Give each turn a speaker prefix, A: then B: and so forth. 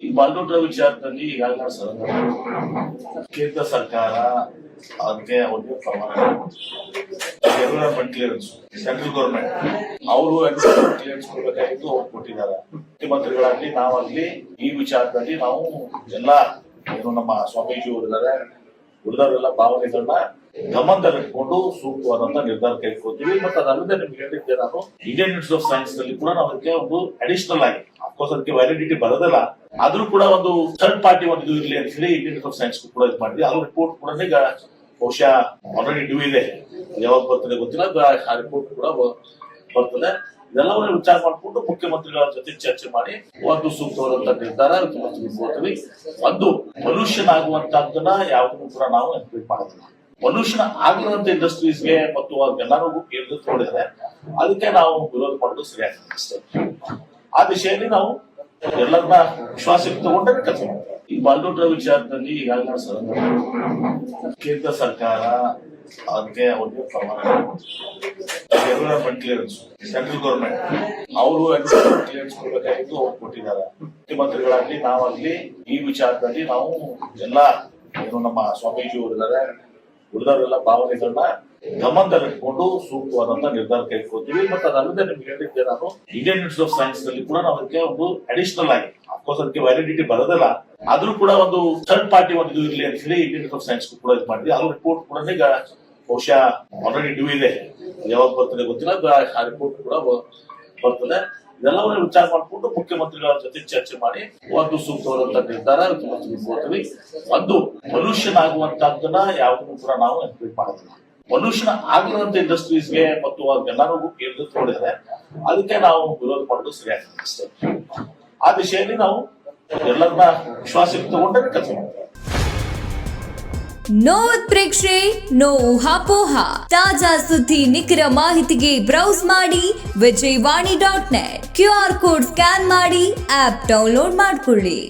A: ಈ ಬಾಲ್ಡೋಟ್ರ ವಿಚಾರದಲ್ಲಿ ಈಗಾಗಲೇ ಕೇಂದ್ರ ಸರ್ಕಾರ ಅದಕ್ಕೆ ಅವ್ರಿಗೆ ಎನ್ವಿರಾನ್ಮೆಂಟ್ ಕ್ಲಿಯರೆನ್ಸ್ ಸೆಂಟ್ರಲ್ ಗೌರ್ಮೆಂಟ್ ಅವರು ಎನ್ವಿರಾನ್ಮೆಂಟ್ ಕ್ಲಿಯರೆನ್ಸ್ ಕೊಡಬೇಕಾಗಿತ್ತು ಅವ್ರು ಕೊಟ್ಟಿದ್ದಾರೆ. ಮುಖ್ಯಮಂತ್ರಿಗಳಾಗ್ಲಿ ನಾವಾಗ್ಲಿ ಈ ವಿಚಾರದಲ್ಲಿ ನಾವು ಎಲ್ಲ ಏನು ನಮ್ಮ ಸ್ವಾಮೀಜಿ ಅವರಿದ್ದಾರೆ ಉಳಿದವರೆಲ್ಲ ಭಾವನೆಗಳನ್ನ ಗಮನದಲ್ಲಿಟ್ಕೊಂಡು ಸೂಕ್ತವಾದಂತ ನಿರ್ಧಾರ ಕೈಗೊಳ್ತೀವಿ. ಮತ್ತೆ ಅದಲ್ಲದೆ ನಿಮ್ಗೆ ಹೇಳಿದ್ದೆ ನಾನು ಇಂಡಿಯನ್ ಇನ್ಸ್ಟಿಟ್ಯೂಟ್ ಆಫ್ ಸೈನ್ಸ್ ನಲ್ಲಿ ಕೂಡ ನಾವು ಅದಕ್ಕೆ ಒಂದು ಅಡಿಷನಲ್ ಆಗಿ ಅಫ್ಕೋರ್ಸ್ ಅದಕ್ಕೆ ವ್ಯಾಲಿಡಿಟಿ ಬರೋದಿಲ್ಲ ಆದ್ರೂ ಕೂಡ ಒಂದು ಥರ್ಡ್ ಪಾರ್ಟಿ ಒಂದು ಇದು ಇರಲಿ ಅಂತ ಹೇಳಿ ಇಂಡಿಯನ್ ಇನ್ಸ್ಟಿಟ್ಯೂಟ್ ಆಫ್ ಸೈನ್ಸ್ ಕೂಡ ಇದು ಮಾಡಿದ್ವಿ. ಅದು ರಿಪೋರ್ಟ್ ಕೂಡ ಈಗ ಬಹುಶಃ ಆಲ್ರೆಡಿ ಡ್ಯೂ ಇದೆ, ಯಾವಾಗ ಬರ್ತದೆ ಗೊತ್ತಿಲ್ಲ, ಆ ರಿಪೋರ್ಟ್ ಕೂಡ ಬರ್ತದೆ. ಇದೆಲ್ಲವನ್ನ ವಿಚಾರ ಮಾಡಿಕೊಂಡು ಮುಖ್ಯಮಂತ್ರಿಗಳ ಜೊತೆ ಚರ್ಚೆ ಮಾಡಿ ಒಂದು ಸೂಕ್ತವಾದಂತ ನಿರ್ಧಾರ ತೆಗೆದುಕೊಳ್ತೀವಿ. ಒಂದು ಪೊಲ್ಯೂಷನ್ ಆಗುವಂತಹದ್ದನ್ನ ಯಾವುದನ್ನು ಕೂಡ ನಾವು ಎನ್ಕ್ವೈರಿ ಮಾಡೋದಿಲ್ಲ. ಪೊಲ್ಯೂಷನ್ ಆಗದಂತ ಇಂಡಸ್ಟ್ರೀಸ್ಗೆ ಮತ್ತು ಎಲ್ಲರೂ ನೋಡಿದ್ರೆ ಅದಕ್ಕೆ ನಾವು ವಿರೋಧ ಮಾಡೋದು ಸರಿಯಾಗ್ತದೆ ಅಷ್ಟೇ. ಆ ದಿಶೆಯಲ್ಲಿ ನಾವು ಎಲ್ಲರನ್ನ ವಿಶ್ವಾಸಕ್ಕೆ ತಗೊಂಡ್ರೆ ಕೆಲಸ ಮಾಡ್ತಾರೆ. ಈ ಬಾಲ್ಡೋಟ್ರ ವಿಚಾರದಲ್ಲಿ ಈಗಾಗಲೇ ಕೇಂದ್ರ ಸರ್ಕಾರ ಅದಕ್ಕೆ ಅವ್ರಿಗೆ ಎನ್ವಿರಾನ್ಮೆಂಟ್ ಕ್ಲಿಯರೆನ್ಸ್ ಸೆಂಟ್ರಲ್ ಗೌರ್ಮೆಂಟ್ ಅವರು ಎನ್ವಿರಾನ್ಮೆಂಟ್ ಕ್ಲಿಯರೆನ್ಸ್ ಕೊಡಬೇಕಾಗಿತ್ತು ಅವ್ರು ಕೊಟ್ಟಿದ್ದಾರೆ. ಮುಖ್ಯಮಂತ್ರಿಗಳಾಗ್ಲಿ ನಾವಾಗ್ಲಿ ಈ ವಿಚಾರದಲ್ಲಿ ನಾವು ಎಲ್ಲ ಏನು ನಮ್ಮ ಸ್ವಾಮೀಜಿ ಅವರಿದ್ದಾರೆ ಉಳಿದವರೆಲ್ಲ ಭಾವನೆಗಳನ್ನ ಗಮನದಲ್ಲಿಟ್ಕೊಂಡು ಸೂಕ್ತವಾದಂತ ನಿರ್ಧಾರ ಕೈಗೊಳ್ತೀವಿ. ಮತ್ತೆ ಅದಲ್ಲದೆ ನಿಮ್ಗೆ ಹೇಳಿದ್ದೆ ನಾನು ಇಂಡಿಯನ್ ಇನ್ಸ್ಟಿಟ್ಯೂಟ್ ಆಫ್ ಸೈನ್ಸ್ ನಲ್ಲಿ ಕೂಡ ನಾವು ಅದಕ್ಕೆ ಒಂದು ಅಡಿಷನಲ್ ಆಗಿ ಅಫ್ಕೋರ್ಸ್ ಅದಕ್ಕೆ ವ್ಯಾಲಿಡಿಟಿ ಬರೋದಿಲ್ಲ ಆದ್ರೂ ಕೂಡ ಒಂದು ಥರ್ಡ್ ಪಾರ್ಟಿ ಒಂದು ಇದು ಇರಲಿ ಅಂತ ಹೇಳಿ ಇಂಡಿಯನ್ ಇನ್ಸ್ಟಿಟ್ಯೂಟ್ ಆಫ್ ಸೈನ್ಸ್ ಕೂಡ ಇದು ಮಾಡಿದ್ವಿ. ಅದು ರಿಪೋರ್ಟ್ ಕೂಡ ಈಗ ಬಹುಶಃ ಆಲ್ರೆಡಿ ಡ್ಯೂ ಇದೆ, ಯಾವಾಗ ಬರ್ತದೆ ಗೊತ್ತಿಲ್ಲ, ಆ ರಿಪೋರ್ಟ್ ಕೂಡ ಬರ್ತದೆ. ಇದೆಲ್ಲವನ್ನ ವಿಚಾರ ಮಾಡಿಕೊಂಡು ಮುಖ್ಯಮಂತ್ರಿಗಳ ಜೊತೆ ಚರ್ಚೆ ಮಾಡಿ ಒಂದು ಸೂಕ್ತವಾದಂತ ನಿರ್ಧಾರ ತೆಗೆದುಕೊಳ್ತೀವಿ. ಒಂದು ಪೊಲ್ಯೂಷನ್ ಆಗುವಂತಹದ್ದನ್ನ ಯಾವುದನ್ನು ಕೂಡ ನಾವು ಎನ್ಕ್ವೈರಿ ಮಾಡೋದಿಲ್ಲ. ಪೊಲ್ಯೂಷನ್ ಆಗದಂತ ಇಂಡಸ್ಟ್ರೀಸ್ಗೆ ಮತ್ತು ಎಲ್ಲರೂ ನೋಡಿದ್ರೆ ಅದಕ್ಕೆ ನಾವು ವಿರೋಧ ಮಾಡೋದು ಸರಿಯಾಗ್ತದೆ ಅಷ್ಟೇ. ಆ ದಿಶೆಯಲ್ಲಿ ನಾವು ಎಲ್ಲರನ್ನ ವಿಶ್ವಾಸಕ್ಕೆ ತಗೊಂಡ್ರೆ ಕೆಲಸ ಮಾಡ್ತಾರೆ.
B: ನೋ ಉತ್ಪ್ರೇಕ್ಷೆ, ನೋ ಊಹಾಪೋಹ. ತಾಜಾ ಸುದ್ದಿ ನಿಖರ ಮಾಹಿತಿಗೆ ಬ್ರೌಸ್ ಮಾಡಿ ವಿಜಯವಾಣಿ.net. QR ಕೋಡ್ ಸ್ಕ್ಯಾನ್ ಮಾಡಿ ಆಪ್ ಡೌನ್ಲೋಡ್ ಮಾಡ್ಕೊಳ್ಳಿ.